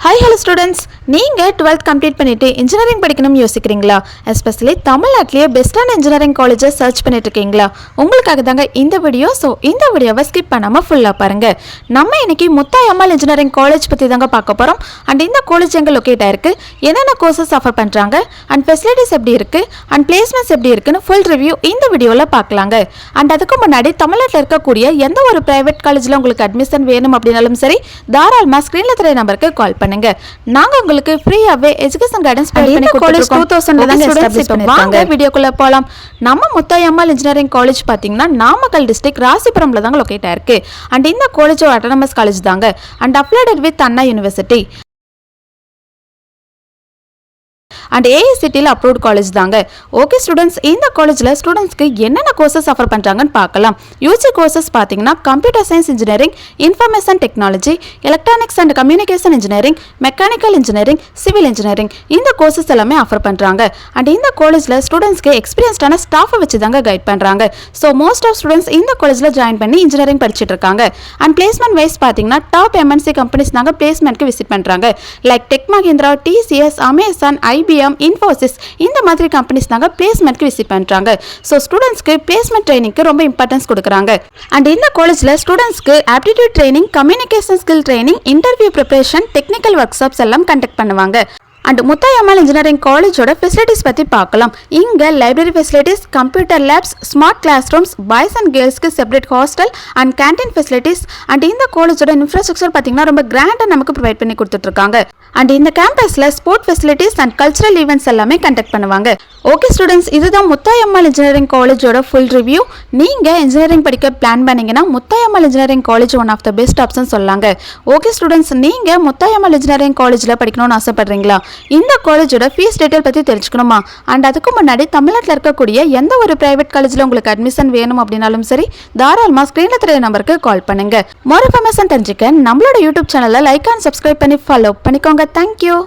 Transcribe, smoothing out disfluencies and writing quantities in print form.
Hi hello students, நீங்கள் 12th complete பண்ணிவிட்டு engineering படிக்கணும்னு யோசிக்கிறீங்களா? எஸ்பெஷலி தமிழ்நாட்டிலேயே பெஸ்ட்டான இன்ஜினியரிங் காலேஜை சர்ச் பண்ணிட்டு இருக்கீங்களா? உங்களுக்காக தாங்க இந்த வீடியோ. ஸோ இந்த வீடியோவை ஸ்கிப் பண்ணாமல் ஃபுல்லாக பாருங்கள். நம்ம இன்னைக்கு முத்தாயம்மாள் இன்ஜினியரிங் காலேஜ் பற்றி தாங்க பார்க்க போகிறோம். அண்ட் இந்த காலேஜ் எங்கே லொக்கேட் ஆயிருக்கு, என்னென்ன கோர்சஸ் ஆஃபர் பண்ணுறாங்க, அண்ட் ஃபெசிலிட்டிஸ் எப்படி இருக்குது, அண்ட் பிளேஸ்மெண்ட்ஸ் எப்படி இருக்குன்னு ஃபுல் ரிவ்யூ இந்த வீடியோவில் பார்க்கலாங்க. அண்ட் அதுக்கு முன்னாடி தமிழ்நாட்டில் இருக்கக்கூடிய எந்த ஒரு பிரைவேட் காலேஜில் உங்களுக்கு அட்மிஷன் வேணும் அப்படின்னாலும் சரி, தாராளமாக ஸ்க்ரீனில் தெரிய நம்பருக்கு கால் பண்ணுங்க. நாங்க உங்களுக்கு ஃப்ரீயாவே எஜுகேஷன் கைடன்ஸ் ப்ரொவைட் பண்ணி கொடுத்துருக்கோம். 2000ல தான் எஸ்டாப்லிஷ் பண்ணிருக்காங்க. வீடியோக்குள்ள போலாம். நம்ம முத்தாயம்மாள் இன்ஜினியரிங் காலேஜ் பாத்தீங்கன்னா நாமக்கல் டிஸ்ட்ரிக்ட் ராசிபுரம்ல தாங்க லொகேட் ஆயிருக்கு. அண்ட் இந்த காலேஜ் ஒரு அட்டானமஸ் காலேஜ் தாங்க. And affiliated with Anna university and ஏஐசிடியில் அப்ரூவ்ட் காலேஜ் தாங்க. ஓகே ஸ்டூடெண்ட்ஸ், இந்த காலேஜில் ஸ்டூடெண்ட்ஸ்க்கு என்னென்ன கோர்சஸ் ஆஃபர் பண்ணுறாங்கன்னு பார்க்கலாம். யூஜி கோர்சஸ் பார்த்தீங்கன்னா computer science engineering, information technology, electronics and communication engineering, mechanical engineering, civil engineering, இந்த கோர்சஸ் எல்லாமே ஆஃபர் பண்ணுறாங்க. அண்ட் இந்த காலேஜில் ஸ்டூடெண்ட்ஸ்க்கு எக்ஸ்பீரியன்ஸ்டான ஸ்டாஃபை வச்சு தாங்க கைட் பண்ணுறாங்க. ஸோ மோஸ்ட் ஆஃப் ஸ்டூடெண்ட்ஸ் இந்த காலேஜில் ஜாயின் பண்ணி இன்ஜினியரிங் படிச்சுட்டு இருக்காங்க. அண்ட் பிளேஸ்மெண்ட் வைஸ் பார்த்தீங்கன்னா டாப் எம்என்சி கம்பெனிஸ் தாங்க பிளேஸ்மெண்ட்க்கு விசிட் பண்ணுறாங்க. Like Tech Mahindra, TCS, Amazon, IBM, Infosys, இந்த மாதிரி கம்பெனிஸ் தாங்க பிளேஸ்மெண்ட்க்கு விசிட் பண்றாங்க. ஸோ ஸ்டூடெண்ட்ஸ்க்கு பிளேஸ்மெண்ட் ட்ரைனிங்க்கு ரொம்ப இம்பார்ட்டன்ஸ் கொடுக்குறாங்க. அண்ட் இந்த காலேஜில் ஸ்டூடெண்ட்ஸ்க்கு aptitude training, communication skill training, interview preparation, technical workshops எல்லாம் கண்டக்ட் பண்ணுவாங்க. அண்ட் முத்தாயம்மாள் இன்ஜினியரிங் காலேஜோட ஃபெசிலிட்டிஸ் பற்றி பார்க்கலாம். இங்கே library facilities, computer labs, smart classrooms, boys and கேர்ள்ஸ்க்கு separate hostel and canteen facilities. And இந்த காலேஜோட இன்ஃப்ராஸ்ட்ரக்சர் பார்த்தீங்கன்னா ரொம்ப கிராண்டாக நமக்கு ப்ரொவைட் பண்ணி கொடுத்துட்ருக்காங்க. அண்ட் இந்த கேம்பஸில் sport facilities and cultural events எல்லாமே கண்டக்ட் பண்ணுவாங்க. ஓகே ஸ்டூடெண்ட்ஸ், இதுதான் முத்தாயம்மாள் இன்ஜினியரிங் காலேஜோட ஃபுல் ரிவ்யூ. நீங்கள் இன்ஜினியரிங் படிக்க பிளான் பண்ணீங்கன்னா Muthayammal engineering college one of the best option சொல்லாங்க. ஓகே ஸ்டூடெண்ட்ஸ், நீங்கள் முத்தாயம்மாள் இன்ஜினியரிங் காலேஜில் படிக்கணும்னு ஆசைப்படுறீங்களா? இந்த காலேஜோட ஃபீஸ் டீட்டெயில் பற்றி தெரிஞ்சுக்கணுமா? அண்ட் அதுக்கு முன்னாடி தமிழ்நாட்டில் இருக்கக்கூடிய எந்த ஒரு பிரைவேட் காலேஜில் உங்களுக்கு அட்மிஷன் வேணும் அப்படின்னாலும் சரி, தாராளமாக ஸ்க்ரீனில் தெரிய நம்பருக்கு கால் பண்ணுங்க. மோர் இன்ஃபர்மேஷன் தெரிஞ்சுக்க நம்மளோட யூடியூப் சேனலை லைக் அண்ட் சப்ஸ்கிரைப் பண்ணி ஃபாலோ பண்ணிக்கோங்க. தேங்க்யூ.